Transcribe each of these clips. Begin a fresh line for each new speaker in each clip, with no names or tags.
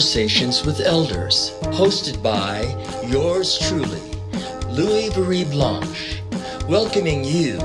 Conversations with Elders, hosted by yours truly, Louis-Virie Blanche, welcoming you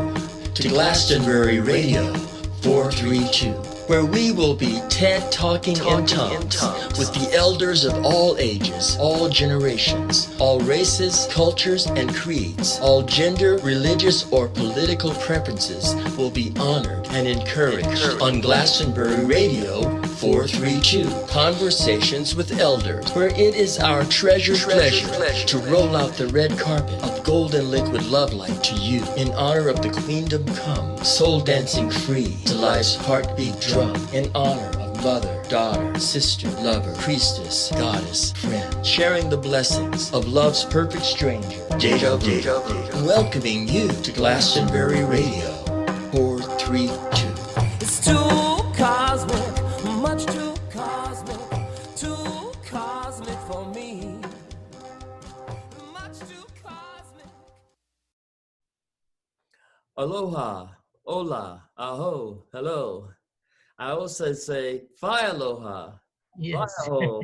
to Glastonbury Radio 432, where we will be TED Talking in tongues with the elders of all ages, all generations, all races, cultures, and creeds. All gender, religious, or political preferences will be honored and encouraged on Glastonbury Radio 432, Conversations with Elders, where it is our treasured pleasure to roll out the red carpet of golden liquid love light to you in honor of the Queendom Come, soul dancing free to life's heartbeat drum, in honor of mother, daughter, sister, lover, priestess, goddess, friend, sharing the blessings of love's perfect stranger, Deja Vu, welcoming you to Glastonbury Radio 432.
It's too cosmic, much too cosmic for me. Much too cosmic.
Aloha, hola, aho, hello. I also say fi aloha,
Yes.
fi aho,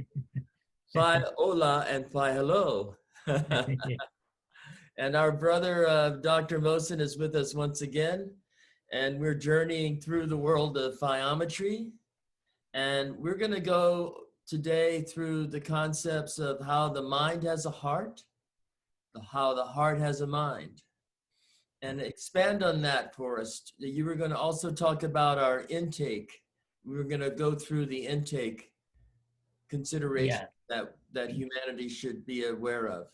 fi hola, and fi hello. And our brother, Dr. Mosen, is with us once again. And we're journeying through the world of phiometry. And we're going to go today through the concepts of how the mind has a heart, how the heart has a mind. And expand on that for us. You were going to also talk about our intake. We were going to go through the intake consideration that humanity should be aware of.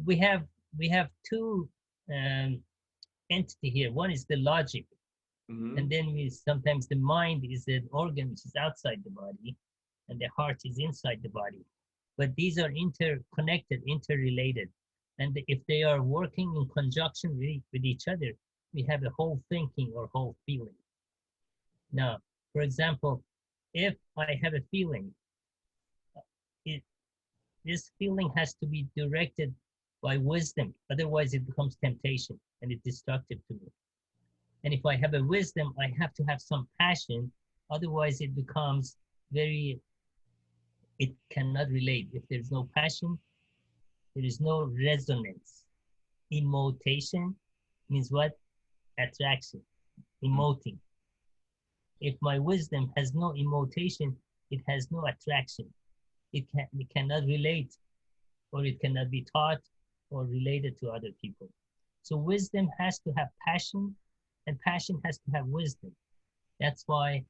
We have two entity here. One is the logic, and then sometimes the mind is an organ which is outside the body, and the heart is inside the body. But these are interconnected, interrelated, and if they are working in conjunction with each other, we have a whole thinking or whole feeling. Now, for example, if I have a feeling, this feeling has to be directed by wisdom, otherwise it becomes temptation and it's destructive to me. And if I have a wisdom, I have to have some passion, otherwise it becomes it cannot relate. If there's no passion, there is no resonance. Emotation means what? Attraction, emoting. If my wisdom has no emotation, it has no attraction. It cannot relate, or it cannot be taught or related to other people. So wisdom has to have passion, and passion has to have wisdom. That's why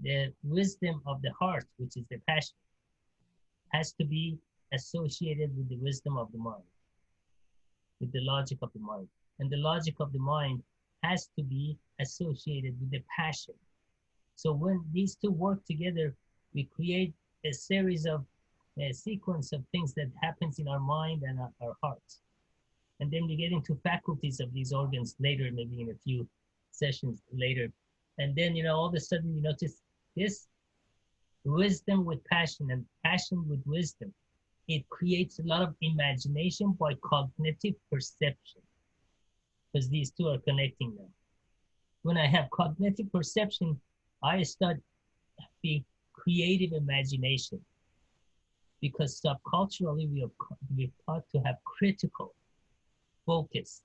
the wisdom of the heart, which is the passion, has to be associated with the wisdom of the mind, with the logic of the mind. And the logic of the mind has to be associated with the passion. So when these two work together, we create a series of a sequence of things that happens in our mind and our hearts. And then we get into faculties of these organs later, maybe in a few sessions later. And then, all of a sudden you notice this wisdom with passion and passion with wisdom. It creates a lot of imagination by cognitive perception, because these two are connecting them. When I have cognitive perception, I start the creative imagination, because subculturally we're taught to have critical focus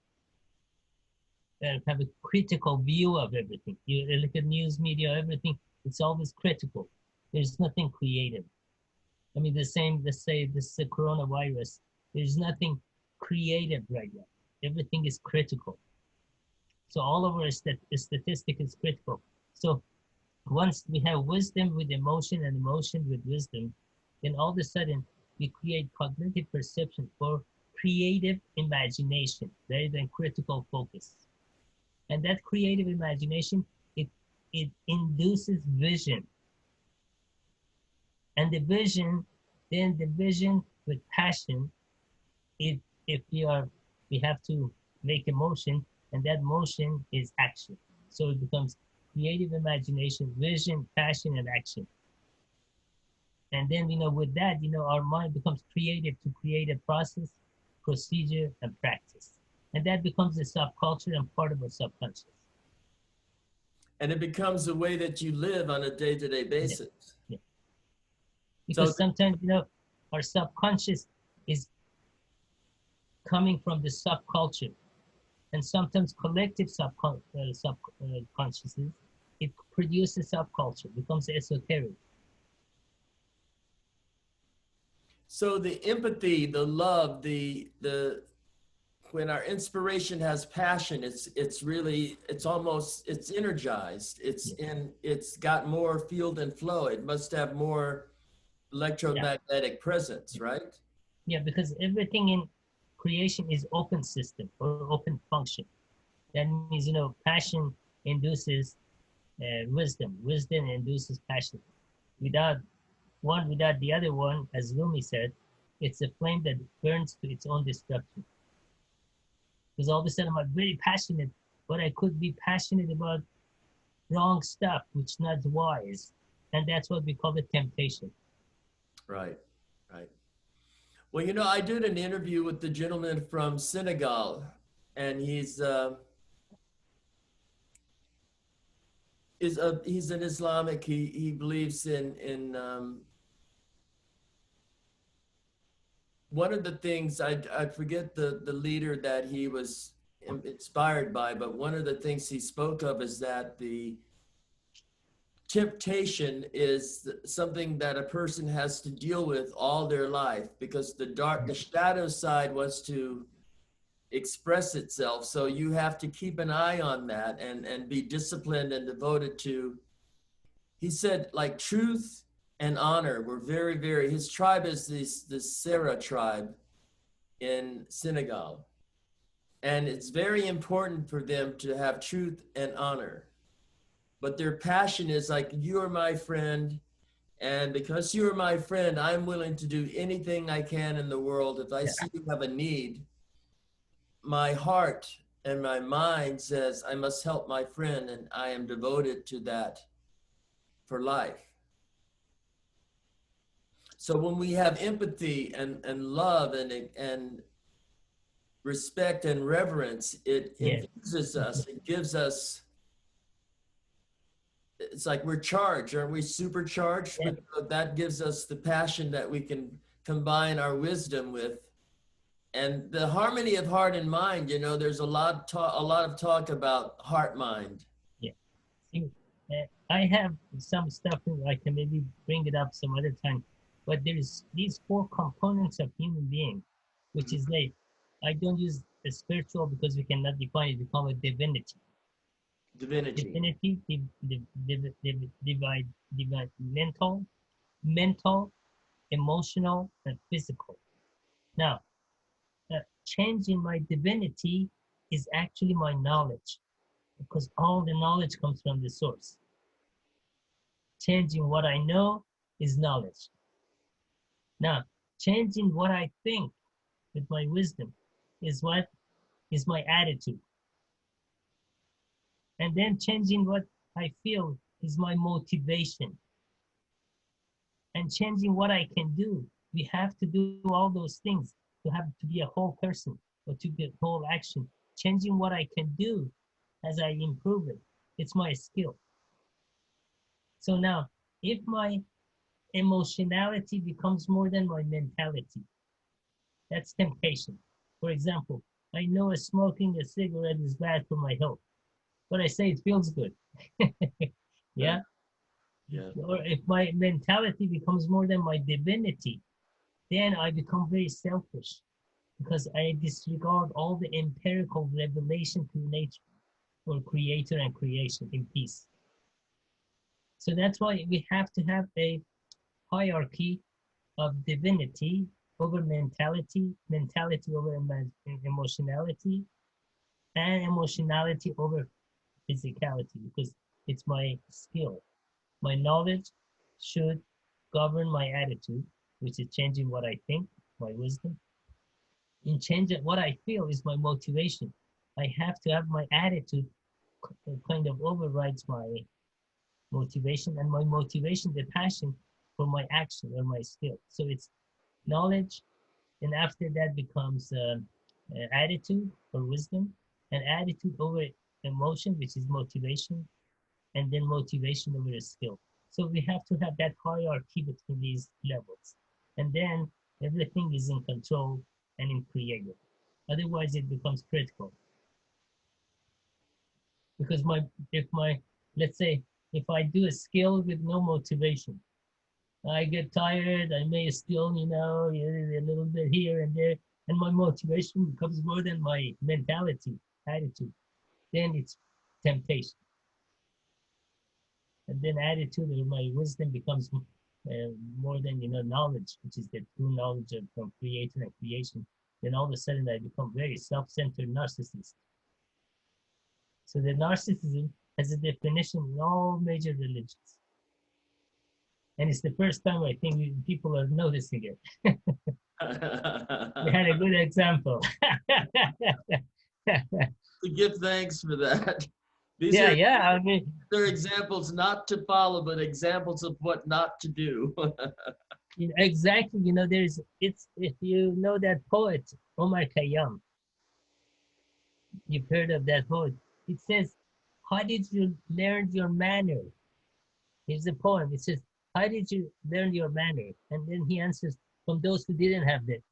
and have a critical view of everything. You look at news media, everything, it's always critical. There's nothing creative. I mean, the same, let's say this is a coronavirus, there's nothing creative right now. Everything is critical. So all of our statistic is critical. So once we have wisdom with emotion and emotion with wisdom, then all of a sudden we create cognitive perception for creative imagination rather than critical focus. And that creative imagination, it induces vision. And the vision with passion, we have to make a motion, and that motion is action. So it becomes creative imagination, vision, passion, and action. And then, with that, our mind becomes creative to create a process, procedure, and practice. And that becomes a subculture and part of our subconscious.
And it becomes the way that you live on a day-to-day basis.
Yeah.
So
Because sometimes, you know, our subconscious is coming from the subculture, and sometimes collective subconsciousness, it produces subculture, becomes esoteric.
so the empathy, the love, the when our inspiration has passion, it's really it's energized.
Yeah.
It's got more field and flow. It must have more
Yeah.
electromagnetic presence, right?
Yeah, because everything in creation is open system or open function. That means, you know, passion induces wisdom. Wisdom induces passion. Without one, without the other one, as Rumi said, it's a flame that burns to its own destruction. Because all of a sudden I'm very passionate, but I could be passionate about wrong stuff, which is not wise. And that's what we call the temptation.
Right, right. Well, you know, I did an interview with the gentleman from Senegal, and he's an Islamic. He believes in one of the things I forget the leader that he was inspired by, but one of the things he spoke of is that the temptation is something that a person has to deal with all their life because the shadow side wants to express itself. So you have to keep an eye on that and be disciplined and devoted to, he said, like truth and honor were very, very, his tribe is this Sarah tribe in Senegal. And it's very important for them to have truth and honor. But their passion is like, you are my friend. And because you are my friend, I'm willing to do anything I can in the world. If I
Yeah.
see you have a need, my heart and my mind says, I must help my friend, and I am devoted to that for life. So when we have empathy and love and respect and reverence, it
Yeah.
infuses us, it gives us, it's like we're charged, aren't we supercharged?
Yeah.
That gives us the passion that we can combine our wisdom with. And the harmony of heart and mind, you know, there's a lot of talk about heart mind.
Yeah. See, I have some stuff that I can maybe bring it up some other time, but there's these four components of human being, which is like, I don't use the spiritual because we cannot define it. We call it divinity.
Divinity.
Divinity, divide mental, emotional, and physical. Now, changing my divinity is actually my knowledge, because all the knowledge comes from the source. Changing what I know is knowledge. Now, changing what I think with my wisdom is what is my attitude. And then changing what I feel is my motivation. And changing what I can do. We have to do all those things to have to be a whole person or to get whole action. Changing what I can do as I improve it, it's my skill. So now, if my emotionality becomes more than my mentality, that's temptation. For example, I know smoking a cigarette is bad for my health, but I say it feels good. Yeah.
Yeah.
Or if my mentality becomes more than my divinity, then I become very selfish because I disregard all the empirical revelation to nature or creator and creation in peace. So that's why we have to have a hierarchy of divinity over mentality, mentality over emotionality, and emotionality over physicality, because it's my skill. My knowledge should govern my attitude, which is changing what I think, my wisdom. In changing what I feel is my motivation. I have to have my attitude kind of overrides my motivation, and my motivation, the passion for my action or my skill. So it's knowledge, and after that becomes attitude or wisdom, and attitude over emotion, which is motivation, and then motivation over a skill. So we have to have that hierarchy between these levels. And then everything is in control and in creative. Otherwise, it becomes critical. Because let's say, if I do a skill with no motivation, I get tired, I may still, a little bit here and there, and my motivation becomes more than my mentality, attitude. Then it's temptation. And then attitude or my wisdom becomes more than, knowledge, which is the true knowledge from creator and creation. Then all of a sudden I become very self-centered narcissist. So the narcissism has a definition in all major religions. And it's the first time I think people are noticing it. We had a good example.
To give thanks for that. These
I mean,
they're examples not to follow, but examples of what not to do.
exactly. If you know that poet, Omar Khayyam, you've heard of that poet. It says, how did you learn your manner? Here's the poem. It says, how did you learn your manner? And then he answers, from those who didn't have it,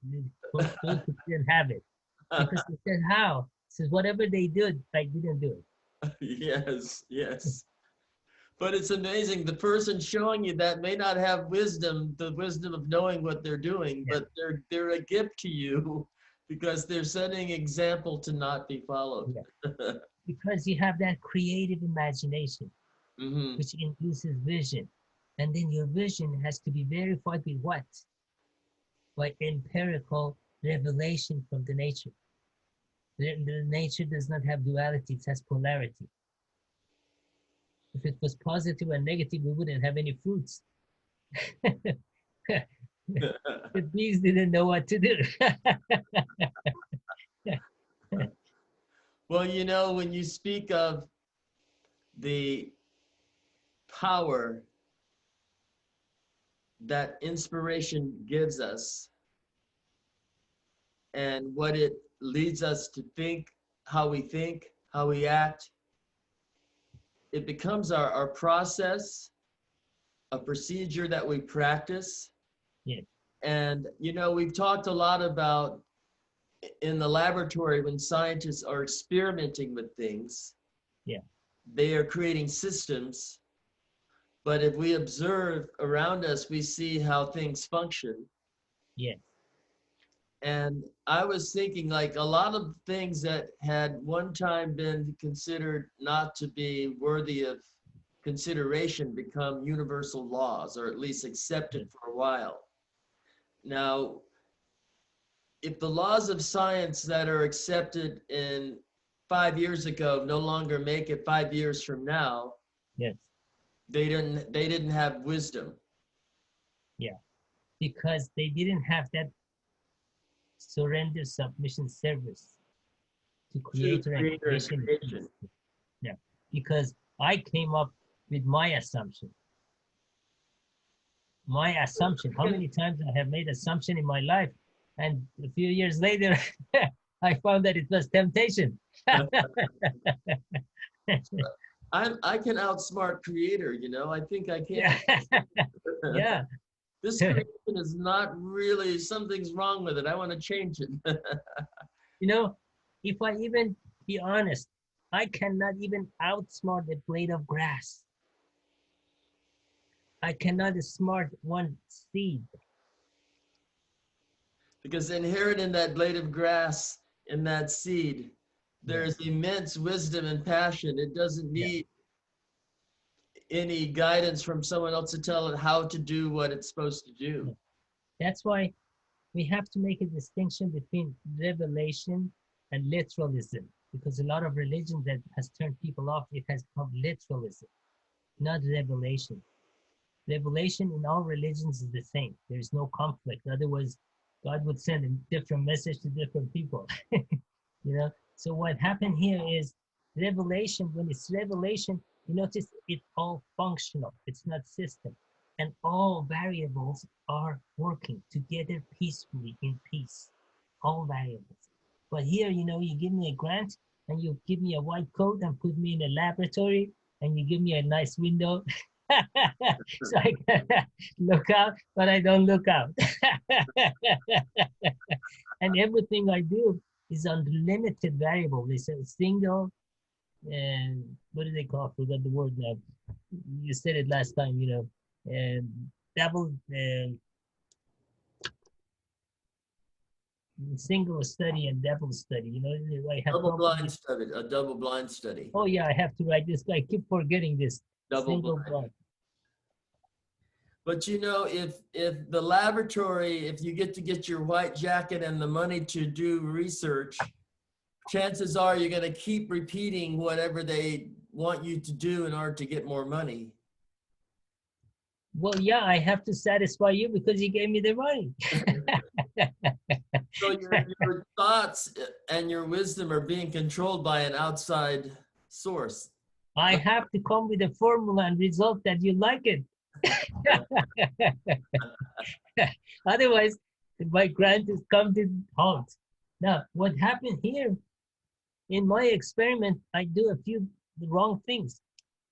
from those who didn't have it. Because he said, how? He says, whatever they did, I didn't do it.
Yes. But it's amazing. The person showing you that may not have the wisdom of knowing what they're doing, but they're a gift to you because they're setting example to not be followed.
Yeah. Because you have that creative imagination,
Mm-hmm.
which induces vision. And then your vision has to be verified with what? By empirical revelation from the nature. The nature does not have duality, it has polarity. If it was positive and negative, we wouldn't have any fruits. The bees didn't know what to do.
Well, when you speak of the power that inspiration gives us and what it leads us to think, how we act, it becomes our process, a procedure that we practice.
Yeah.
And, we've talked a lot about in the laboratory when scientists are experimenting with things, they are creating systems. But if we observe around us, we see how things function.
Yeah.
And I was thinking, like, a lot of things that had one time been considered not to be worthy of consideration become universal laws, or at least accepted for a while. Now, if the laws of science that are accepted in 5 years ago no longer make it 5 years from now,
Yes.
they didn't have wisdom.
Yeah. Because they didn't have that surrender submission service to creator and creation. Yeah. Because I came up with my assumption. How many times I have made assumption in my life, and a few years later, I found that it was temptation.
I can outsmart creator, I think I can.
Yeah.
This creation is not really, something's wrong with it. I want to change it.
If I even be honest, I cannot even outsmart a blade of grass. I cannot smart one seed.
Because inherent in that blade of grass, in that seed, there's immense wisdom and passion. It doesn't need any guidance from someone else to tell it how to do what it's supposed to do.
That's why we have to make a distinction between revelation and literalism, because a lot of religion that has turned people off, it has become literalism, not revelation. Revelation in all religions is the same. There is no conflict. Otherwise, God would send a different message to different people. So what happened here is revelation. When it's revelation, you notice it's all functional. It's not system. And all variables are working together peacefully in peace. All variables. But here, you give me a grant and you give me a white coat and put me in a laboratory and you give me a nice window So I look out, but I don't look out. And everything I do is on limited variable. It's a single, and what do they call it? Forgot the word now. You said it last time, double, single study and double study. I have
Double blind study, a double blind study.
Oh yeah, I have to write this. I keep forgetting this.
Double
Single
blind.
blind.
But if the laboratory, if you get your white jacket and the money to do research, chances are you're going to keep repeating whatever they want you to do in order to get more money.
Well, yeah, I have to satisfy you because you gave me the money.
So your thoughts and your wisdom are being controlled by an outside source.
I have to come with a formula and result that you like it. Otherwise, my grant is come to halt. Now, what happened here, in my experiment, I do a few wrong things.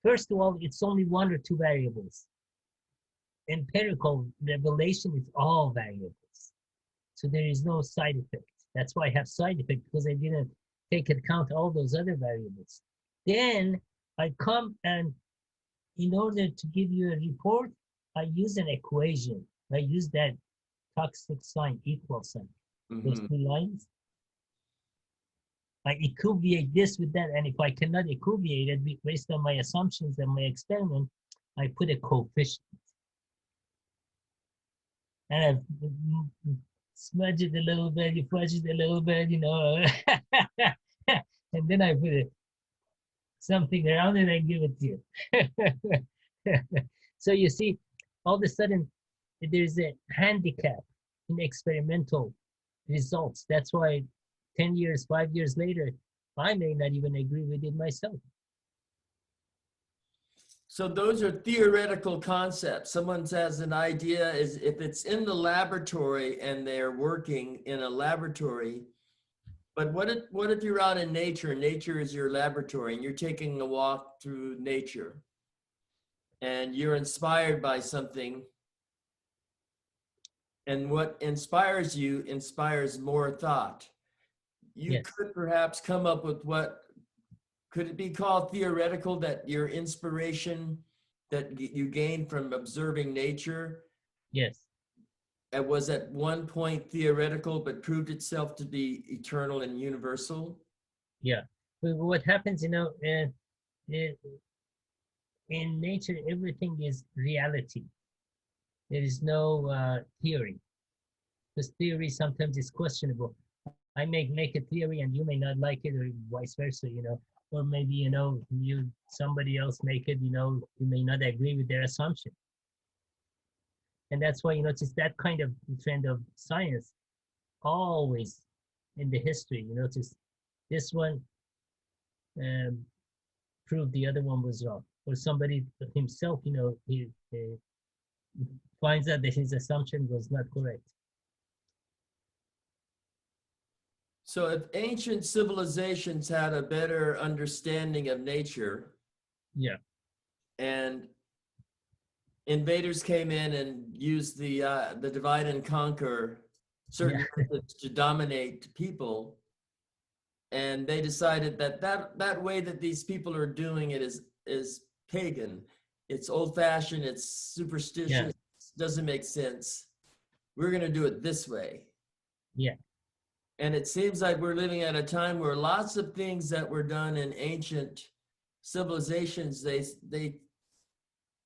First of all, it's only one or two variables. Empirical revelation is all variables. So there is no side effect. That's why I have side effect, because I didn't take account all those other variables. Then I come and in order to give you a report, I use an equation. I use that toxic sign, equal sign. Those two lines. I equivocate this with that, and if I cannot equivocate it based on my assumptions and my experiment, I put a coefficient. And I smudge it a little bit, you fudge it a little bit, and then I put something around it and give it to you. So you see, all of a sudden, there's a handicap in experimental results. That's why 10 years, 5 years later, I may not even agree with it myself.
So those are theoretical concepts. Someone has an idea, is if it's in the laboratory and they're working in a laboratory, but what if you're out in nature? Nature is your laboratory and you're taking a walk through nature and you're inspired by something, and what inspires you inspires more thought. You
Yes.
could perhaps come up with what, could it be called theoretical, that your inspiration that you gained from observing nature,
Yes.
it was at one point theoretical, but proved itself to be eternal and universal?
Yeah. But what happens, in nature, everything is reality. There is no theory. Because theory sometimes is questionable. I may make a theory and you may not like it, or vice versa, or maybe, somebody else make it, you may not agree with their assumption. And that's why, just that kind of trend of science, always in the history, just this one proved the other one was wrong. Or somebody himself, he finds out that his assumption was not correct.
So if ancient civilizations had a better understanding of nature,
Yeah.
and invaders came in and used the divide and conquer certain methods to dominate people, and they decided that way that these people are doing it is pagan, it's old-fashioned, it's superstitious, doesn't make sense. We're going to do it this way.
Yeah.
And it seems like we're living at a time where lots of things that were done in ancient civilizations, they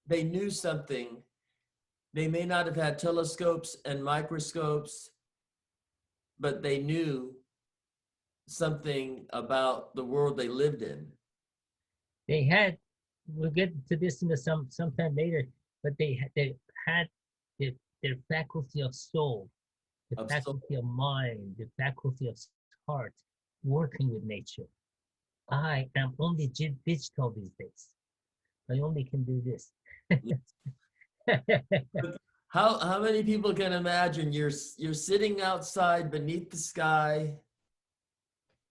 knew something. They may not have had telescopes and microscopes, but they knew something about the world they lived in.
They had, we'll get to this in sometime later, but they had their faculty of soul, the faculty of mind, the faculty of heart, working with nature. I am only digital these days. I only can do this.
How many people can imagine you're sitting outside beneath the sky?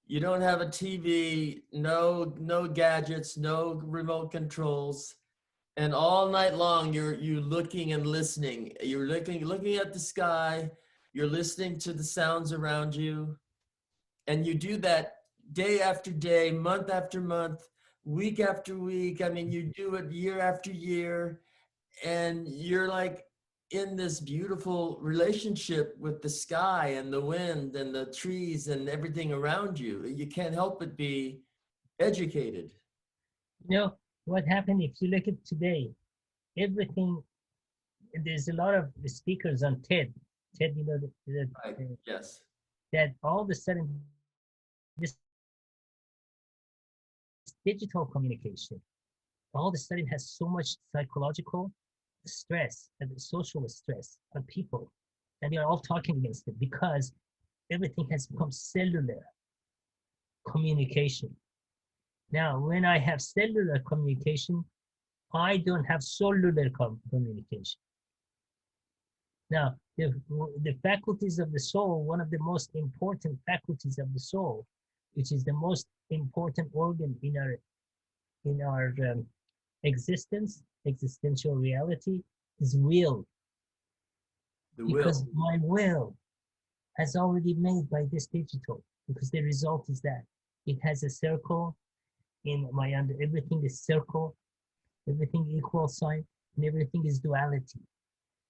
You don't have a TV, no gadgets, no remote controls. And all night long, you looking and listening. You're looking at the sky. You're listening to the sounds around you, and you do that day after day, month after month, week after week. I mean, you do it year after year, and you're like in this beautiful relationship with the sky and the wind and the trees and everything around you. You can't help but be educated.
You know, what happened if you look at today, everything, there's a lot of speakers on TED. TED, you know,
Right. Yes.
that all of a sudden, this digital communication, all of a sudden has so much psychological stress and social stress on people. And we are all talking against it because everything has become cellular communication. Now, when I have cellular communication, I don't have cellular communication. Now, the faculties of the soul, one of the most important faculties of the soul, which is the most important organ in our existence, existential reality, is will.
The
Because
will.
my will has already made by this digital, because the result is that it has a circle in my under, everything is circle, everything equal sign, and everything is duality.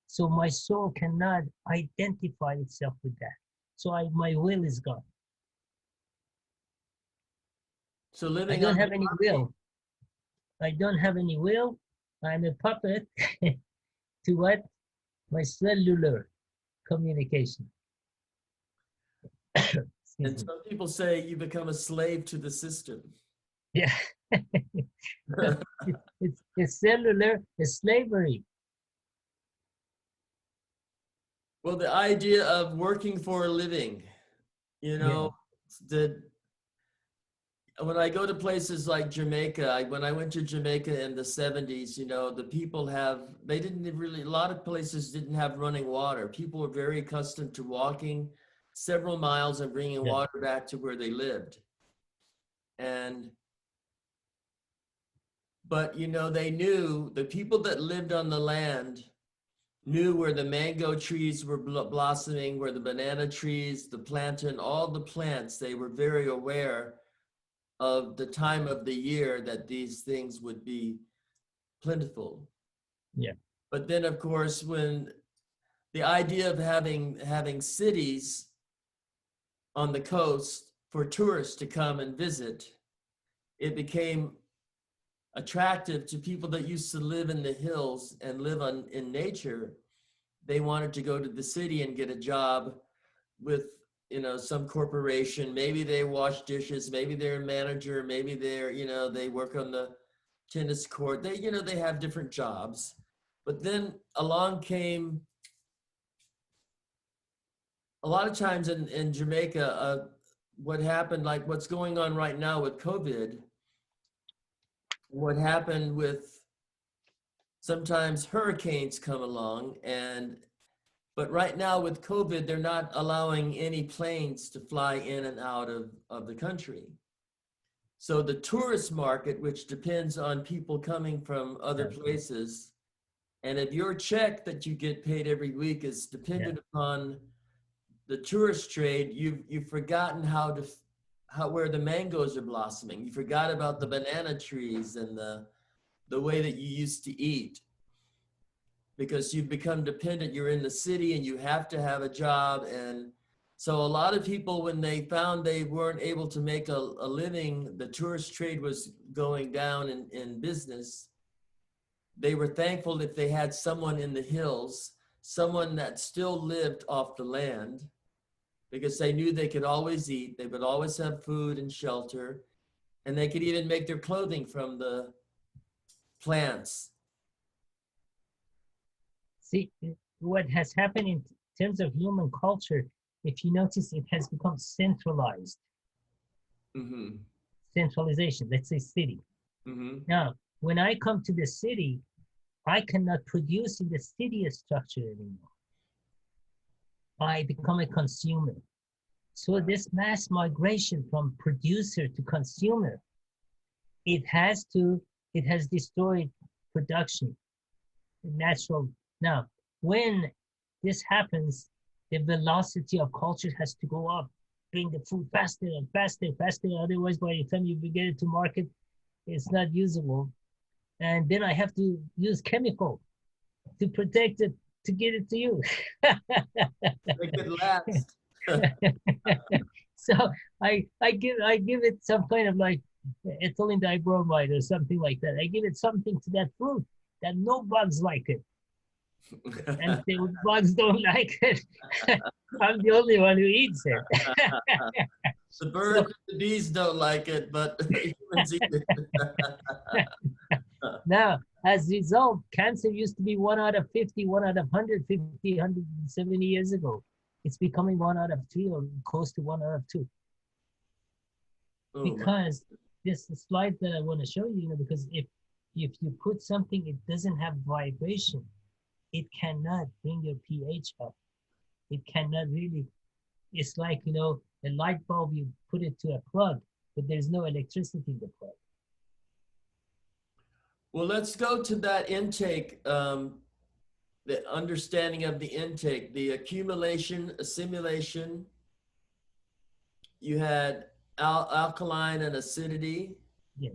So my soul cannot identify itself with that. So my will is gone.
So
I
living
don't
on
have any will. I don't have any will. I'm a puppet to what? My cellular communication.
and
Excuse me.
some people say you become a slave to the system.
Yeah. It's cellular, it's slavery.
Well, the idea of working for a living, you know, the when I go to places like Jamaica, when I went to Jamaica in the 70s, you know, the people they didn't really, a lot of places didn't have running water. People were very accustomed to walking several miles and bringing
Yeah.
water back to where they lived. But, you know, they knew, the people that lived on the land knew where the mango trees were blossoming, where the banana trees, the plantain, all the plants, they were very aware of the time of the year that these things would be plentiful.
Yeah.
But then, of course, when the idea of having cities on the coast for tourists to come and visit, it became attractive to people that used to live in the hills and live in nature. They wanted to go to the city and get a job with, you know, some corporation. Maybe they wash dishes, maybe they're a manager, maybe they're, you know, they work on the tennis court. They, you know, they have different jobs. But then along came, a lot of times in Jamaica, what happened, like what's going on right now with COVID, what happened with sometimes hurricanes come along, but right now with COVID, they're not allowing any planes to fly in and out of the country. So the tourist market, which depends on people coming from other places, and if your check that you get paid every week is dependent upon the tourist trade, you've forgotten where the mangoes are blossoming. You forgot about the banana trees and the way that you used to eat, because you've become dependent. You're in the city and you have to have a job. And so a lot of people, when they found they weren't able to make a living, the tourist trade was going down in business, they were thankful if they had someone in the hills, someone that still lived off the land, because they knew they could always eat, they would always have food and shelter, and they could even make their clothing from the plants.
See, what has happened in terms of human culture, if you notice, it has become centralized.
Mm-hmm.
Centralization, let's say city.
Mm-hmm.
Now, when I come to the city, I cannot produce in the city structure anymore. I become a consumer. So this mass migration from producer to consumer, it has destroyed production, natural. Now, when this happens, the velocity of culture has to go up, bring the food faster and faster and faster. Otherwise, by the time you get it to market, it's not usable. And then I have to use chemical to protect it, to get it to you.
Make it last.
So I give it some kind of like ethylene dibromide or something like that. I give it something to that fruit that no bugs like it. And if the bugs don't like it, I'm the only one who eats it.
The birds and the bees don't like it, but humans eat it.
Now, as a result, cancer used to be 1 out of 50, 1 out of 150, 170 years ago. It's becoming 1 out of 3 or close to 1 out of 2.
Oh,
Because this slide that I want to show you, because if you put something, it doesn't have vibration, it cannot bring your pH up. It cannot really, it's like, a light bulb, you put it to a plug, but there's no electricity in the plug.
well, let's go to that intake, the understanding of the intake, the accumulation, assimilation. You had alkaline and acidity.
Yes.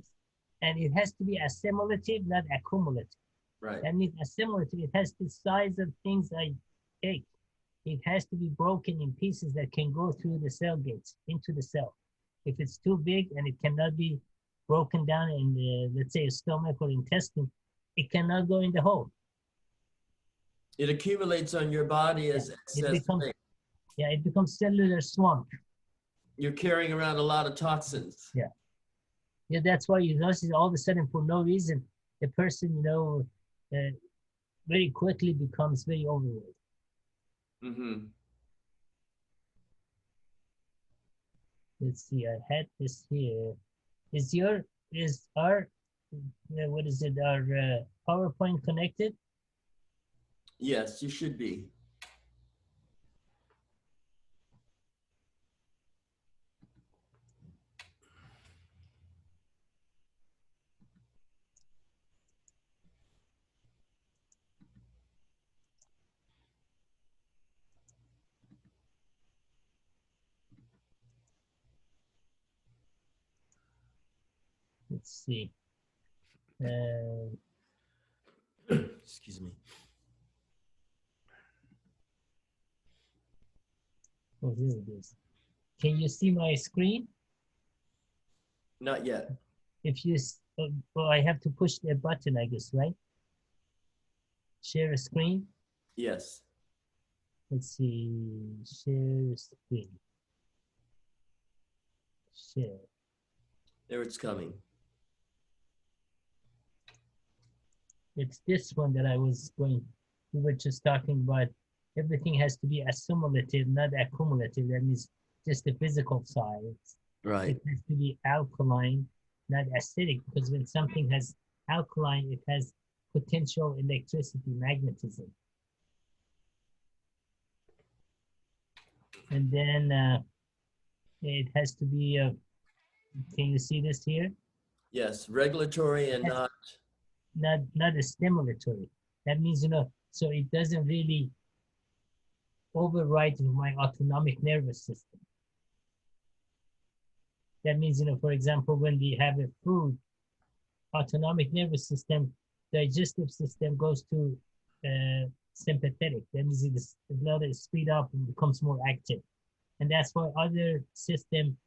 And it has to be assimilative, not accumulative.
Right.
That means assimilative, it has the size of things I take. It has to be broken in pieces that can go through the cell gates into the cell. If it's too big and it cannot be broken down in the, let's say, a stomach or intestine, it cannot go in the hole.
It accumulates on your body as excess weight.
Yeah, it becomes cellular swamp.
You're carrying around a lot of toxins.
Yeah. Yeah, that's why you notice all of a sudden, for no reason, the person, very quickly becomes very overweight.
Mm-hmm.
Let's see, I had this here. Is our PowerPoint connected?
Yes, you should be.
Let's see.
Excuse me.
Oh, here it is. Can you see my screen?
Not yet.
If you, I have to push the button, I guess, right? Share a screen.
Yes.
Let's see, share screen. Share.
There it's coming.
It's this one that we were just talking about. Everything has to be assimilative, not accumulative. That means just the physical side.
Right.
It has to be alkaline, not acidic, because when something has alkaline, it has potential electricity, magnetism. And then it has to be, can you see this here?
Yes, regulatory and
not a stimulatory. That means, so it doesn't really override my autonomic nervous system. That means, for example, when we have a food, autonomic nervous system, digestive system goes to sympathetic. That means the blood is speed up and becomes more active. And that's why other system,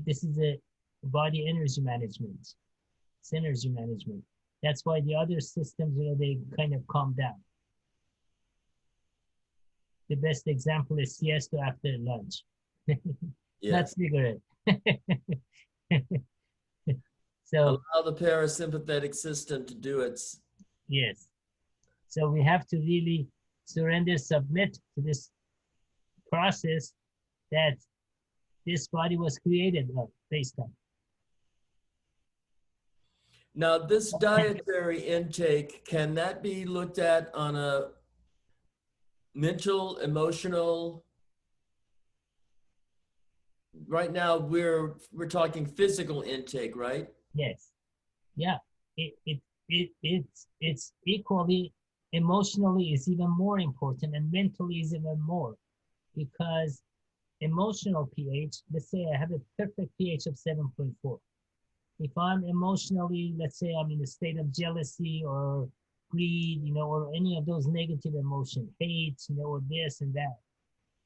this is a body energy management. It's energy management. That's why the other systems, they kind of calm down. The best example is siesta after lunch.
yes.
Not cigarette. So
allow the parasympathetic system to do its.
Yes. So we have to really surrender, submit to this process that this body was created based on.
Now, this dietary intake, can that be looked at on a mental, emotional? Right now, we're talking physical intake, right?
Yes. Yeah. it's equally, emotionally is even more important, and mentally is even more, because emotional pH, let's say I have a perfect pH of 7.4. If I'm emotionally, let's say I'm in a state of jealousy or greed, or any of those negative emotions, hate, or this and that,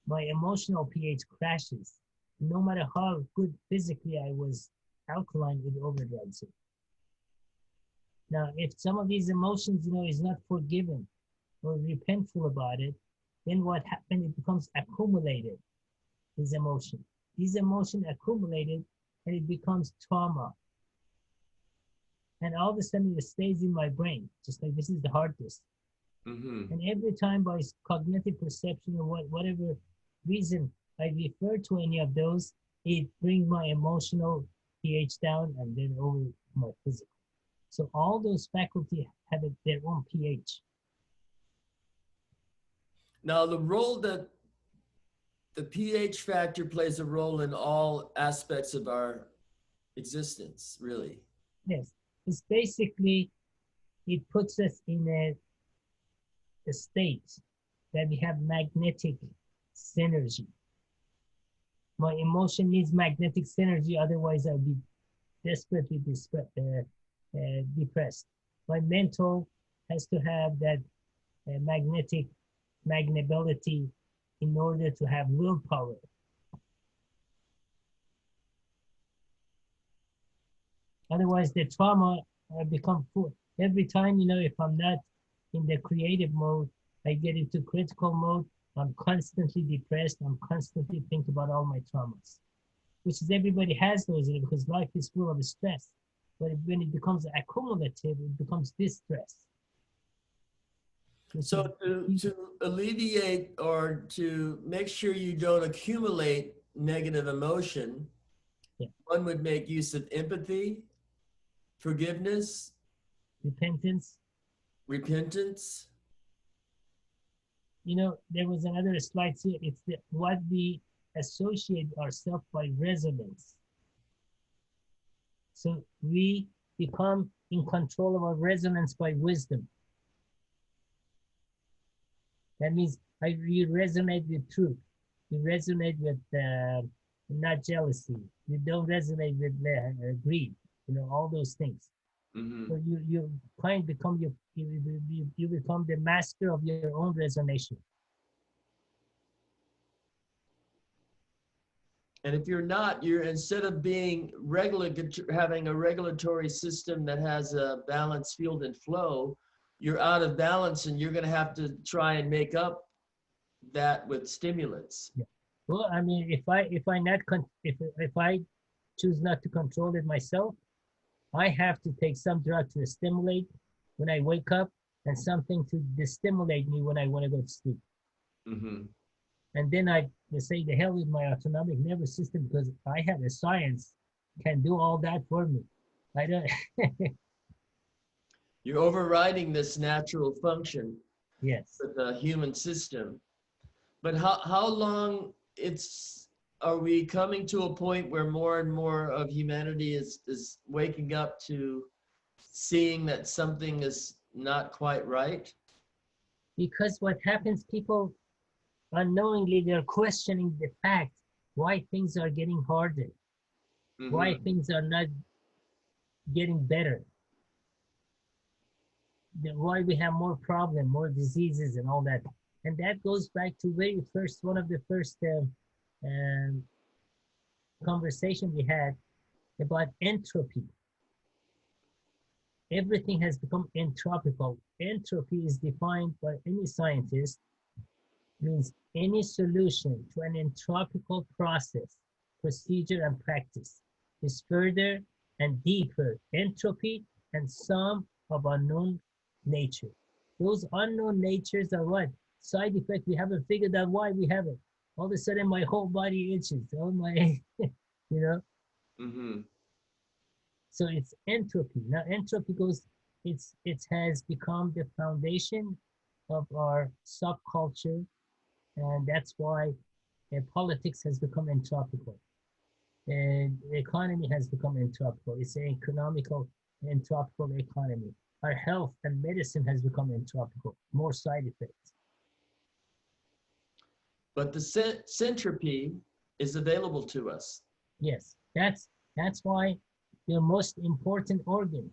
my emotional pH crashes. No matter how good physically I was alkaline, it overdrives it. Now, if some of these emotions, is not forgiven or repentful about it, then what happens? It becomes accumulated. These emotions accumulated, and it becomes trauma. And all of a sudden, it stays in my brain, just like this is the hard disk.
Mm-hmm.
And every time by cognitive perception or whatever reason I refer to any of those, it brings my emotional pH down and then over my physical. So all those faculties have their own pH.
Now, the role that the pH factor plays a role in all aspects of our existence, really.
Yes, it's basically, it puts us in a state that we have magnetic synergy. My emotion needs magnetic synergy, otherwise I'll be desperately depressed. My mental has to have that magnetic magnability in order to have willpower. Otherwise, the trauma become full. Every time, if I'm not in the creative mode, I get into critical mode. I'm constantly depressed. I'm constantly thinking about all my traumas, which is everybody has those because life is full of stress. But when it becomes accumulative, it becomes distress.
So to alleviate or to make sure you don't accumulate negative emotion,
Yeah.
one would make use of empathy, forgiveness,
Repentance.
repentance.
There was another slide here. It's what we associate ourselves by resonance. So we become in control of our resonance by wisdom. That means you resonate with truth. You resonate with not jealousy. You don't resonate with greed. All those things.
Mm-hmm.
So you kind of become you become the master of your own resonation.
And if you're not, you're instead of being having a regulatory system that has a balanced field and flow, you're out of balance, and you're going to have to try and make up that with stimulants.
Yeah. Well, I mean, if I choose not to control it myself, I have to take some drug to stimulate when I wake up and something to destimulate me when I want to go to sleep.
Mm-hmm.
And then I say the hell with my autonomic nervous system because I have a science can do all that for me. I don't.
You're overriding this natural function
Yes.
with the human system. But how long are we coming to a point where more and more of humanity is waking up to seeing that something is not quite right?
Because what happens, people unknowingly they're questioning the fact why things are getting harder, why
Mm-hmm.
things are not getting better, why we have more problems, more diseases, and all that. And that goes back to one of the first um, conversation we had about entropy. Everything has become entropical. Entropy is defined by any scientist, means any solution to an entropical process, procedure, and practice is further and deeper entropy and some of unknown nature. Those unknown natures are what? Side effects we haven't figured out why we have it. All of a sudden my whole body itches. Oh my, you know?
Mm-hmm.
So it's entropy. Now entropy it has become the foundation of our subculture, and that's why politics has become entropical. And the economy has become entropical. It's an economical, entropical economy. our health and medicine has become entropical, more side effects.
But the centropy is available to us.
Yes, that's why your most important organ,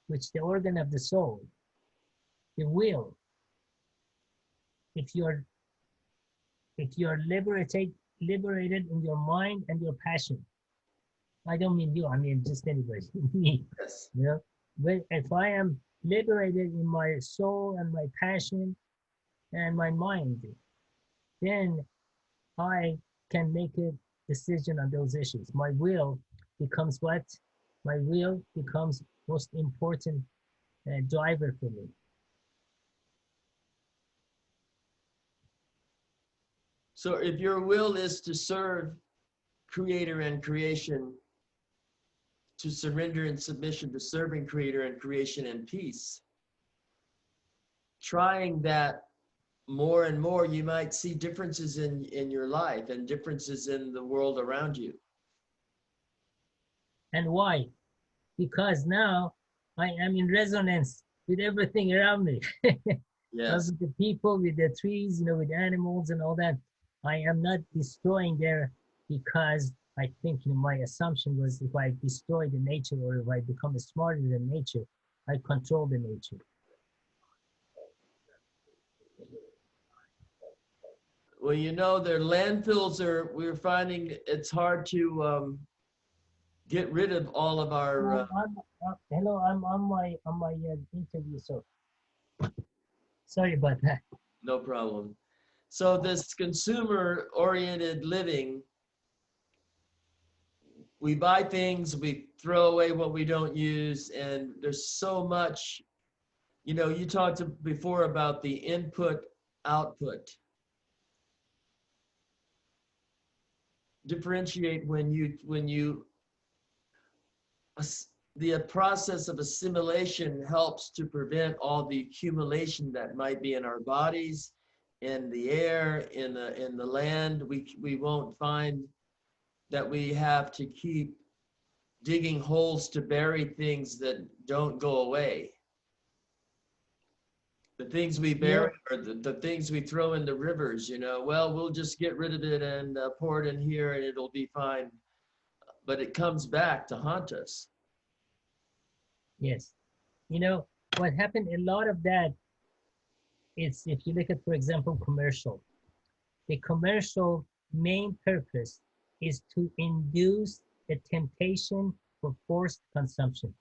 which the organ of the soul, the will, if you're liberated in your mind and your passion. I don't mean you, I mean just anybody, me.
Yes.
You know, but if I am liberated in my soul and my passion and my mind, then I can make a decision on those issues. My will becomes what? My will becomes most important driver for me.
So if your will is to serve creator and creation, to surrender in submission to serving creator and creation in peace, trying that more and more, you might see differences in your life and differences in the world around you.
And why? Because now I am in resonance with everything around me.
Yes.
With the people, with the trees, you know, with animals and all that. I am not destroying there because I think, you know, my assumption was if I destroy the nature or if I become smarter than nature, I control the nature.
Well, you know, their landfills we're finding it's hard to get rid of all of our.
Hello, I'm on my interview, so sorry about that.
No problem. So this consumer-oriented living, we buy things, we throw away what we don't use, and there's so much, you know, you talked before about the input, output. Differentiate the process of assimilation helps to prevent all the accumulation that might be in our bodies, in the air, in the land. We won't find that we have to keep digging holes to bury things that don't go away. The things we bury are the things we throw in the rivers, you know, well, we'll just get rid of it and pour it in here and it'll be fine. But it comes back to haunt us.
Yes. You know, what happened, a lot of that is, if you look at, for example, commercial. The commercial main purpose is to induce a temptation for forced consumption.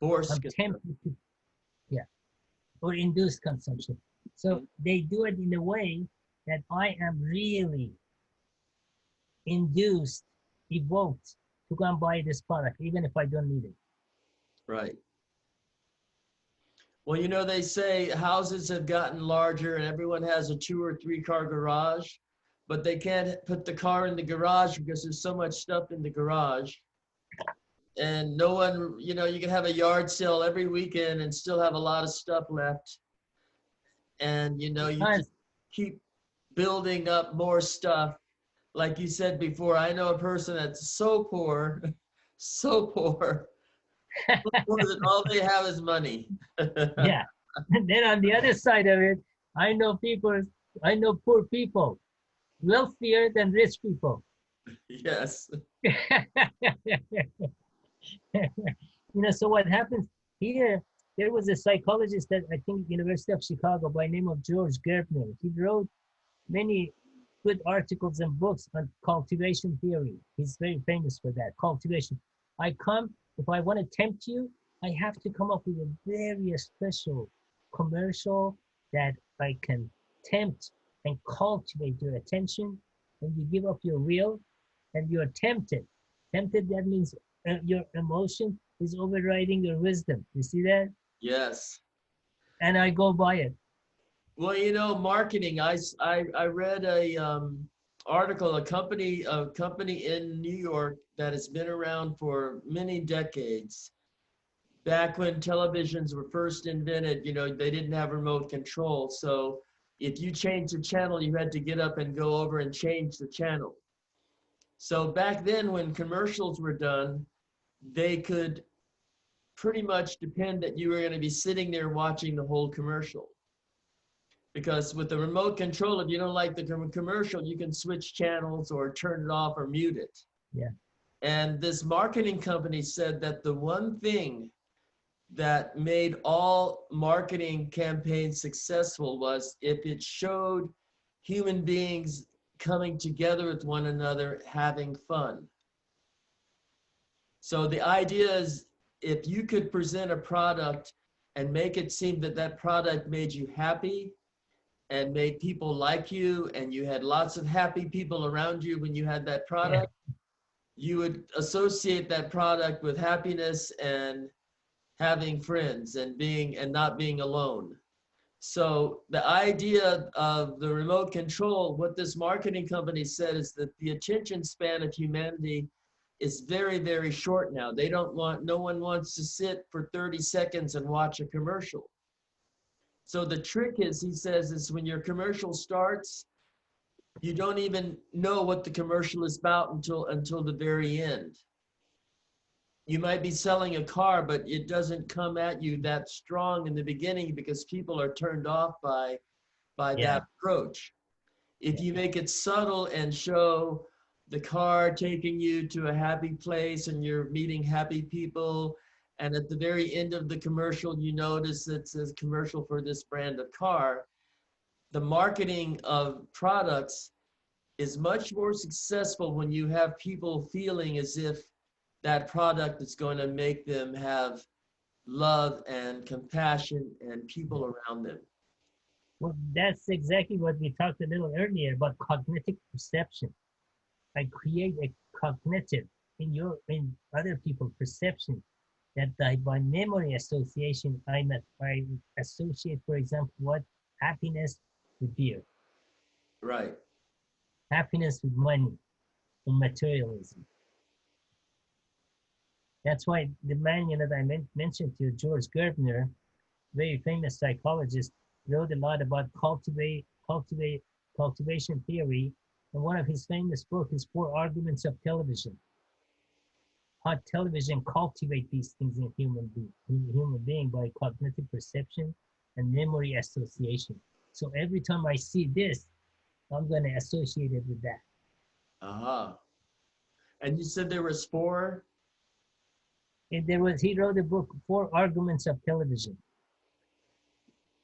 Forced
consumption. Yeah, or induced consumption. So they do it in a way that I am really induced, evoked to go and buy this product, even if I don't need it.
Right. Well, you know, they say houses have gotten larger and everyone has a 2 or 3 car garage, but they can't put the car in the garage because there's so much stuff in the garage. And no one, you know, you can have a yard sale every weekend and still have a lot of stuff left. And, you know, you just keep building up more stuff. Like you said before, I know a person that's so poor, so poor, that all they have is money.
Yeah. And then on the other side of it, I know poor people, wealthier than rich people.
Yes.
You know, so what happens here, there was a psychologist at, I think, University of Chicago by name of George Gerbner. He wrote many good articles and books on cultivation theory. He's very famous for that, cultivation. If I want to tempt you, I have to come up with a very special commercial that I can tempt and cultivate your attention, and you give up your will and you're tempted. Tempted, that means your emotion is overriding your wisdom. You see that?
Yes.
And I go buy it.
Well, you know, marketing. I read a article, a company in New York that has been around for many decades. Back when televisions were first invented, you know, they didn't have remote control. So if you changed the channel, you had to get up and go over and change the channel. So back then when commercials were done, they could pretty much depend that you were going to be sitting there watching the whole commercial. Because with the remote control, if you don't like the commercial, you can switch channels or turn it off or mute it.
Yeah.
And this marketing company said that the one thing that made all marketing campaigns successful was if it showed human beings coming together with one another, having fun. So the idea is if you could present a product and make it seem that that product made you happy and made people like you, and you had lots of happy people around you when you had that product, you would associate that product with happiness and having friends and not being alone. So the idea of the remote control, what this marketing company said is that the attention span of humanity is very, very short now. No one wants to sit for 30 seconds and watch a commercial. So the trick is, he says, is when your commercial starts, you don't even know what the commercial is about until the very end. You might be selling a car, but it doesn't come at you that strong in the beginning because people are turned off by that approach. If you make it subtle and show the car taking you to a happy place and you're meeting happy people, and at the very end of the commercial, you notice it says commercial for this brand of car, the marketing of products is much more successful when you have people feeling as if that product is going to make them have love and compassion and people around them.
Well, that's exactly what we talked a little earlier about cognitive perception. I create a cognitive in other people's perception that by memory association, I associate, for example, what happiness with beer,
Right.
happiness with money, and materialism. That's why the man that I mentioned to you, George Gerbner, very famous psychologist, wrote a lot about cultivation theory. And one of his famous books is 4 Arguments of Television. How television cultivate these things in human being by cognitive perception and memory association. So every time I see this, I'm going to associate it with that.
Uh-huh. And you said there was 4?
He wrote a book, 4 Arguments of Television.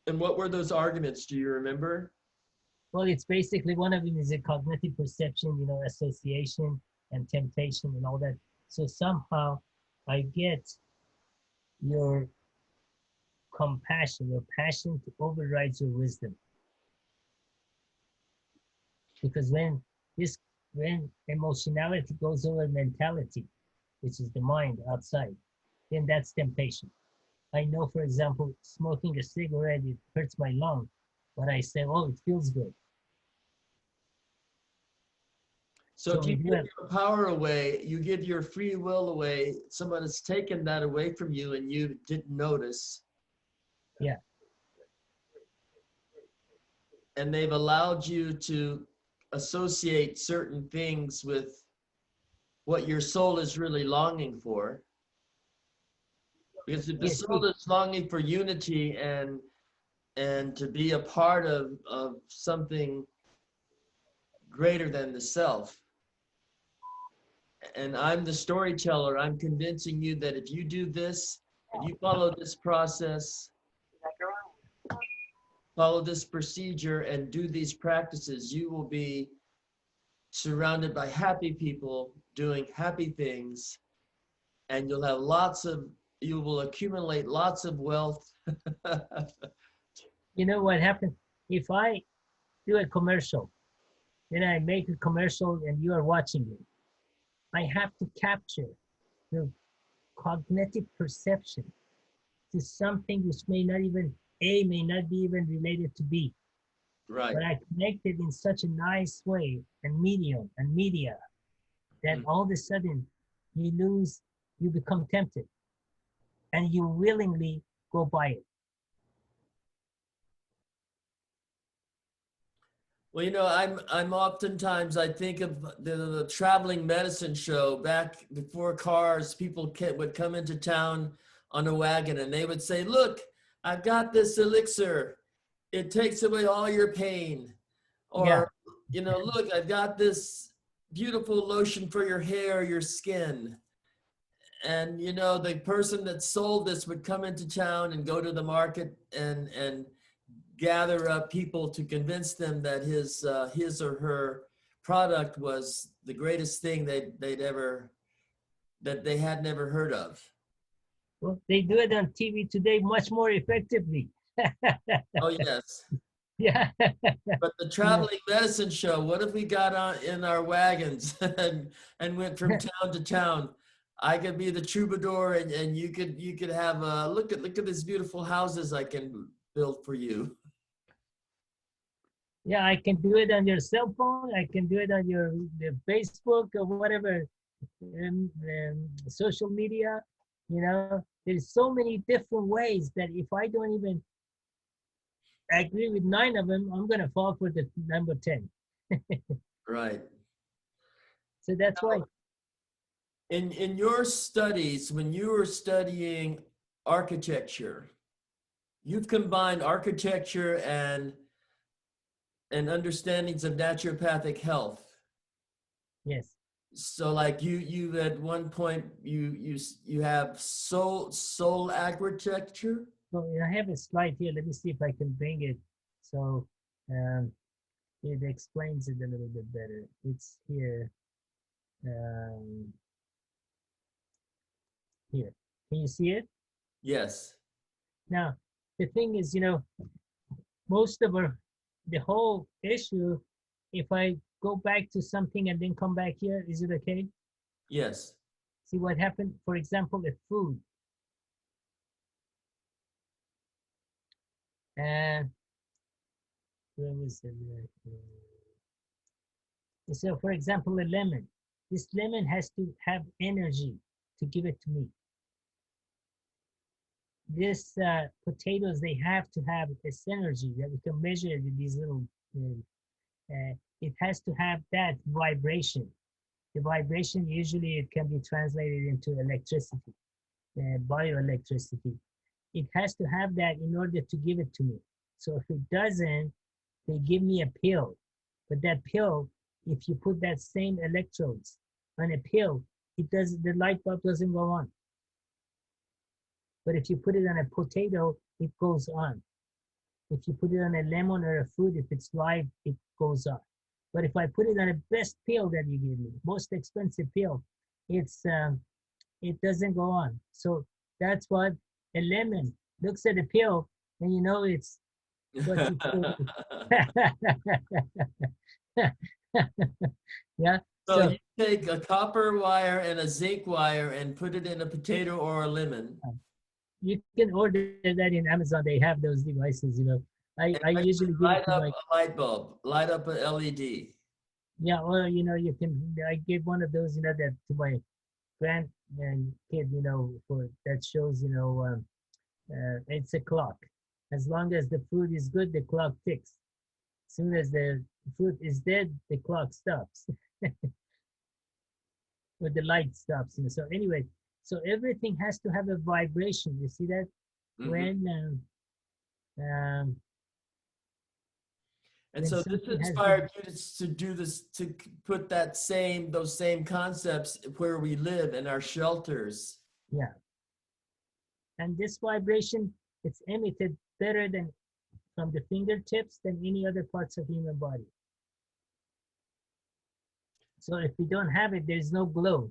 And what were those arguments? Do you remember?
Well, it's basically, one of them is a cognitive perception, association and temptation and all that. So somehow I get your compassion, your passion to override your wisdom. Because when emotionality goes over mentality, which is the mind outside, then that's temptation. I know, for example, smoking a cigarette, it hurts my lung, but I say, oh, it feels good.
So if you give your power away, you give your free will away, someone has taken that away from you and you didn't notice.
Yeah.
And they've allowed you to associate certain things with what your soul is really longing for. Because if the soul is longing for unity and to be a part of something greater than the self, and I'm the storyteller, I'm convincing you that if you do this, if you follow this process, follow this procedure and do these practices, you will be surrounded by happy people doing happy things, and you will accumulate lots of wealth.
You know what happens? If I do a commercial, then I make a commercial and you are watching it, I have to capture the cognitive perception to something which may not be even related to B.
Right.
But I connect it in such a nice way and media that all of a sudden you become tempted and you willingly go buy it.
Well, I'm oftentimes, I think of the traveling medicine show back before cars, people would come into town on a wagon, and they would say, look, I've got this elixir. It takes away all your pain.
Yeah.
Or, you know, look, I've got this beautiful lotion for your hair, your skin. And, you know, the person that sold this would come into town and go to the market and gather up people to convince them that his or her product was the greatest thing that they had never heard of.
Well, they do it on TV today much more effectively.
Oh, yes.
Yeah.
But the traveling medicine show, what if we got on in our wagons and went from town to town? I could be the troubadour, and you could have a look at these beautiful houses I can build for you.
Yeah, I can do it on your cell phone. I can do it on your Facebook or whatever, social media. You know, there's so many different ways that if I don't even agree with 9 of them, I'm gonna fall for the number 10.
Right.
So that's why.
In your studies, when you were studying architecture, you've combined architecture and understandings of naturopathic health.
Yes.
So like you at one point you have soul architecture.
So I have a slide here. Let me see if I can bring it. So it explains it a little bit better. It's here. Here. Can you see it?
Yes.
Now, the thing is, you know, most of the whole issue, if I go back to something and then come back here, is it okay?
Yes.
See what happened? For example, the food. And where was it? So, for example, a lemon. This lemon has to have energy to give it to me. This potatoes, they have to have this energy that we can measure with these little. It has to have that vibration. The vibration usually it can be translated into electricity, bioelectricity. It has to have that in order to give it to me. So if it doesn't, they give me a pill. But that pill, if you put that same electrodes on a pill, the light bulb doesn't go on. But if you put it on a potato, it goes on. If you put it on a lemon or a fruit, if it's live, it goes on. But if I put it on a best pill that you give me, most expensive pill, it doesn't go on. So that's what a lemon looks at a pill, and you know it's what yeah.
So you take a copper wire and a zinc wire and put it in a potato or a lemon.
You can order that in Amazon. They have those devices, you know. I usually
light up a light bulb, light up an LED.
Yeah, or you know, you can. I gave one of those, you know, that to my grand kid, you know, for that shows, you know, it's a clock. As long as the food is good, the clock ticks. As soon as the food is dead, the clock stops. Or the light stops. You know. So anyway, so everything has to have a vibration. You see that?
Mm-hmm. And so this inspired you to do this, to put those same concepts where we live in our shelters.
Yeah. And this vibration, it's emitted better than from the fingertips than any other parts of human body. So if we don't have it, there's no glow.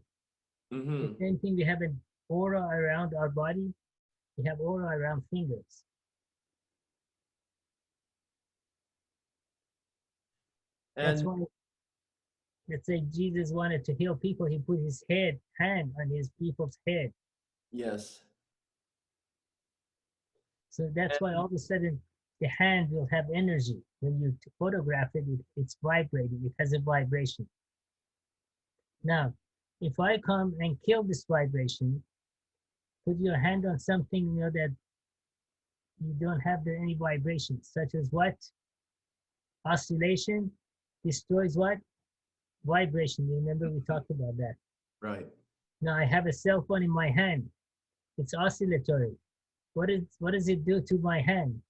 Mm-hmm.
The same thing, we have an aura around our body. We have aura around fingers. That's why, let's say Jesus wanted to heal people, he put his hand on his people's head.
Yes.
So that's why all of a sudden the hand will have energy. When you photograph it, it's vibrating. It has a vibration. Now, if I come and kill this vibration, put your hand on something, you know, that you don't have any vibration, such as what? Oscillation destroys what? Vibration. You remember we talked about that.
Right.
Now I have a cell phone in my hand. It's oscillatory. What does it do to my hand?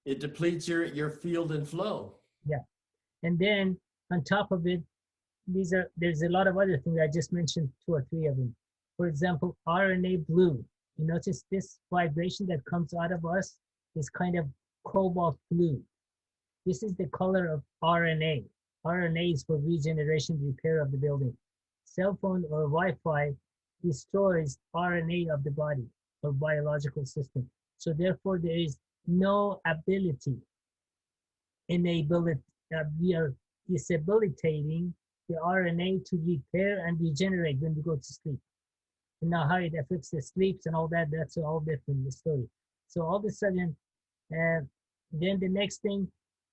It depletes your field and flow.
Yeah. And then on top of it, there's a lot of other things. I just mentioned 2 or 3 of them. For example, RNA blue. You notice this vibration that comes out of us is kind of cobalt blue. This is the color of RNA. RNA is for regeneration, repair of the building. Cell phone or Wi-Fi destroys RNA of the body or biological system. So therefore, there is no ability, we are disabilitating the RNA to repair and regenerate when we go to sleep. And now how it affects the sleeps and all that, that's all different in the story. So all of a sudden, then the next thing,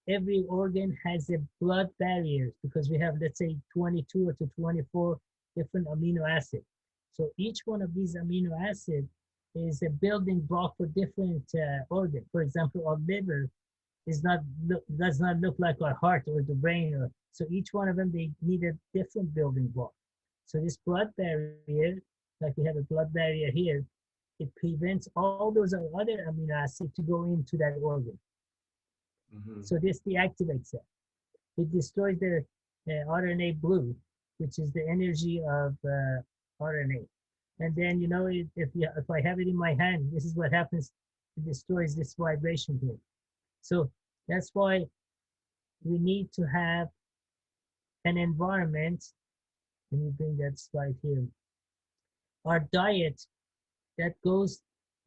every organ has a blood barrier because we have, let's say, 22 or to 24 different amino acids. So each one of these amino acids is a building block for different organs. For example, our liver does not look like our heart or the brain. So each one of them, they need a different building block. So this blood barrier, like we have a blood barrier here, it prevents all those other amino acids to go into that organ. So this deactivates that. It destroys the RNA blue, which is the energy of RNA. And then, you know, if I have it in my hand, this is what happens. It destroys this vibration here. So that's why we need to have an environment. Let me bring that slide here. Our diet that goes,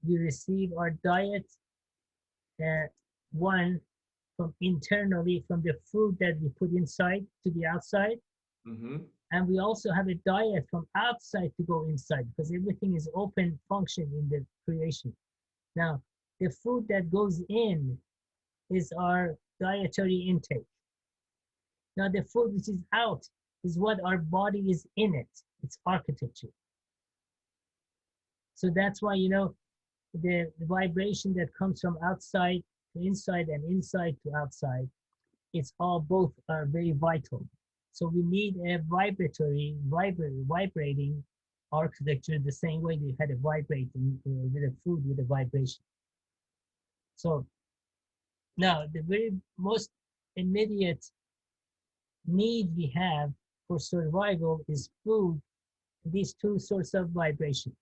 we receive our diet, one, from internally, from the food that we put inside to the outside. And we also have a diet from outside to go inside because everything is open function in the creation. Now, the food that goes in is our dietary intake. Now, the food which is out is what our body is in it. It's architecture. So that's why, you know, the vibration that comes from outside to inside and inside to outside, it's all both are very vital. So we need a vibrating architecture the same way we had a vibrating with a food with a vibration. So now the very most immediate need we have for survival is food, these two sources of vibration.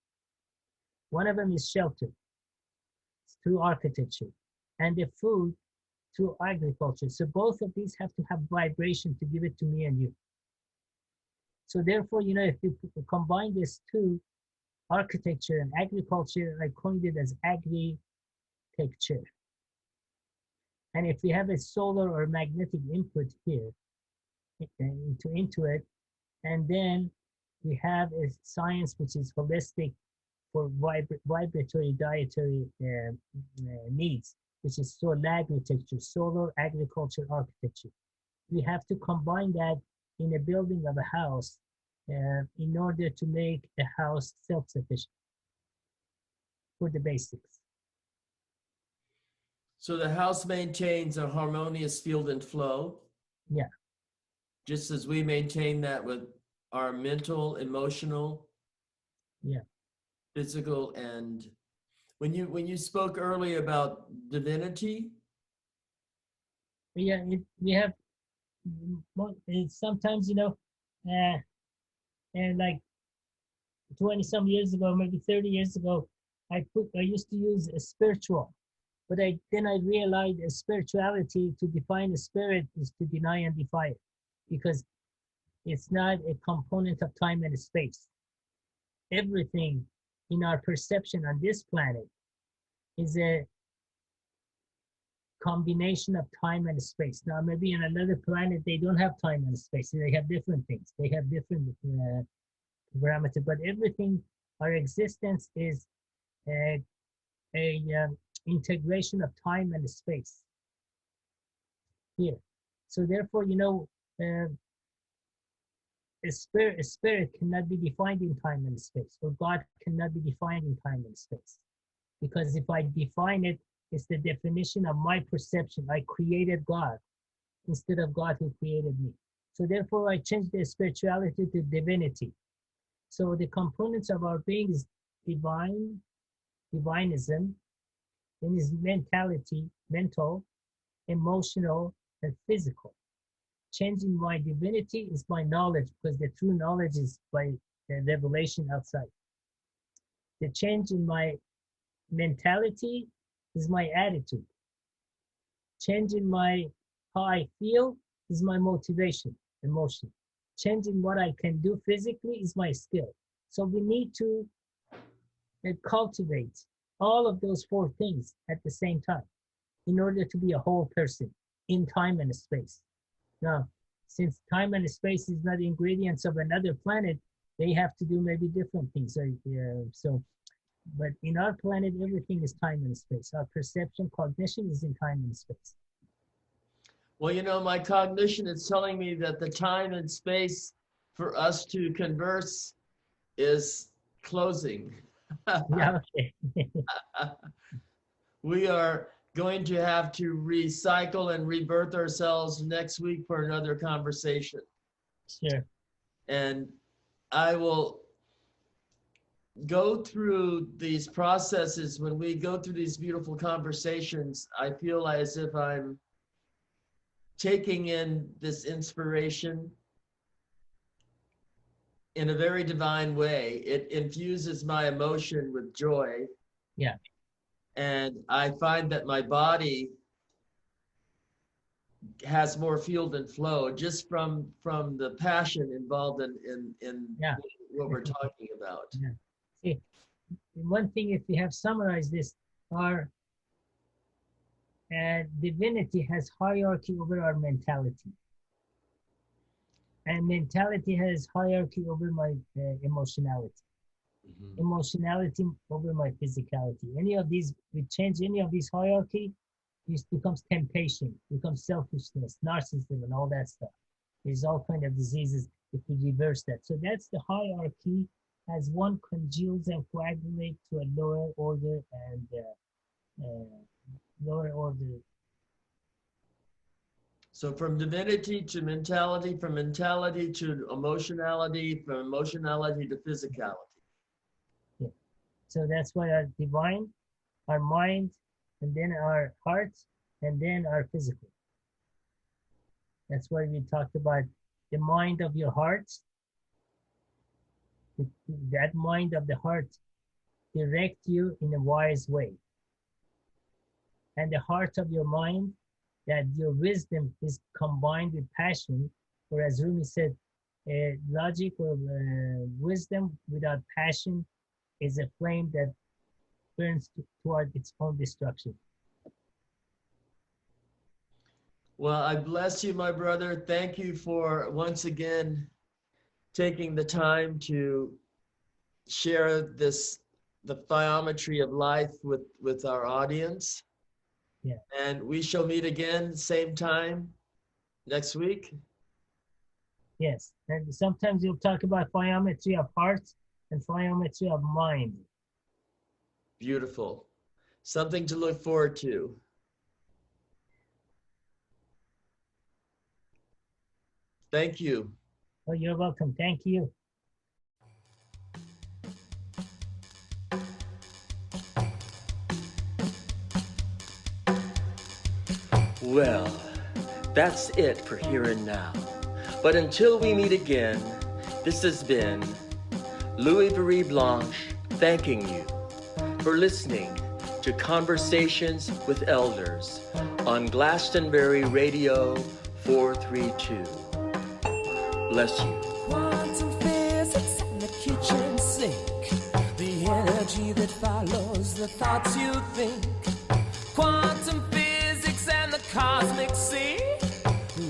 One of them is shelter through architecture, and the food through agriculture. So both of these have to have vibration to give it to me and you. So therefore, you know, if you combine these two, architecture and agriculture, I coined it as agri-texture. And if we have a solar or magnetic input here into it, and then we have a science which is holistic for vibratory dietary needs, which is solar agriculture, solar agriculture architecture. We have to combine that in a building of a house in order to make a house self-sufficient for the basics.
So the house maintains a harmonious field and flow.
Yeah.
Just as we maintain that with our mental, emotional, physical, and when you spoke earlier about divinity.
Yeah, we have sometimes, you know, and like 20 some years ago, maybe 30 years ago, I used to use a spiritual, but then I realized a spirituality, to define a spirit is to deny and defy it, because it's not a component of time and space. Everything in our perception on this planet is a combination of time and space. Now, maybe on another planet, they don't have time and space. They have different things. They have different parameters, but everything, our existence is a integration of time and space here. So therefore, you know, a spirit cannot be defined in time and space, or God cannot be defined in time and space. Because if I define it, it's the definition of my perception. I created God instead of God who created me. So therefore, I changed the spirituality to divinity. So the components of our being is divinism, then is mentality, mental, emotional, and physical. Changing my divinity is my knowledge, because the true knowledge is by the revelation outside. The change in my mentality is my attitude. Changing my how I feel is my motivation, emotion. Changing what I can do physically is my skill. So we need to cultivate all of those four things at the same time in order to be a whole person in time and space. Now, since time and space is not ingredients of another planet, they have to do maybe different things. But in our planet, everything is time and space. Our perception, cognition is in time and space.
Well, you know, my cognition is telling me that the time and space for us to converse is closing.
Yeah, okay.
We are going to have to recycle and rebirth ourselves next week for another conversation.
Sure.
And I will go through these processes. When we go through these beautiful conversations, I feel as if I'm taking in this inspiration in a very divine way. It infuses my emotion with joy.
Yeah.
And I find that my body has more field and flow just from the passion involved in
Yeah.
what we're talking about.
Yeah. See, one thing, if we have summarized this, our divinity has hierarchy over our mentality. And mentality has hierarchy over my emotionality.
Mhm.
Emotionality over my physicality. Any of these, we change any of these hierarchy, this becomes temptation, becomes selfishness, narcissism, and all that stuff. There's all kind of diseases if we reverse that. So that's the hierarchy as one congeals and coagulates to a lower order and lower order.
So from divinity to mentality, from mentality to emotionality, from emotionality to physicality.
Yeah. So that's why our divine, our mind, and then our heart, and then our physical. That's why we talked about the mind of your heart. That mind of the heart direct you in a wise way. And the heart of your mind, that your wisdom is combined with passion, or as Rumi said, logic or wisdom without passion is a flame that burns toward its own destruction.
Well, I bless you, my brother. Thank you for once again taking the time to share the biometry of life with our audience.
Yeah.
And we shall meet again, same time next week.
Yes, and sometimes you'll talk about biometry of heart and biometry of mind.
Beautiful. Something to look forward to. Thank you.
Oh, you're welcome. Thank you.
Well, that's it for here and now. But until we meet again, this has been Louis-Virie Blanche thanking you for listening to Conversations with Elders on Glastonbury Radio 432. Bless you.
Quantum physics and the kitchen sink, the energy that follows the thoughts you think. Quantum physics and the cosmic sea,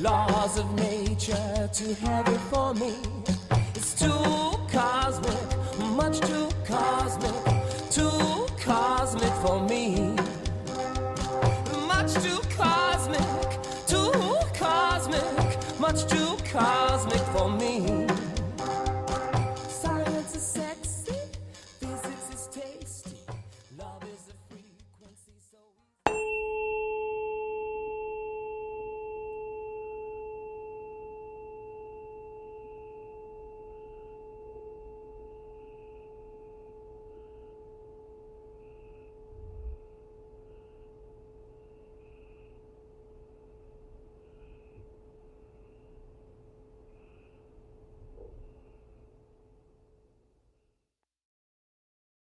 laws of nature too heavy for me. It's too cosmic, much too cosmic for me. Much too cosmic, much too cosmic for me.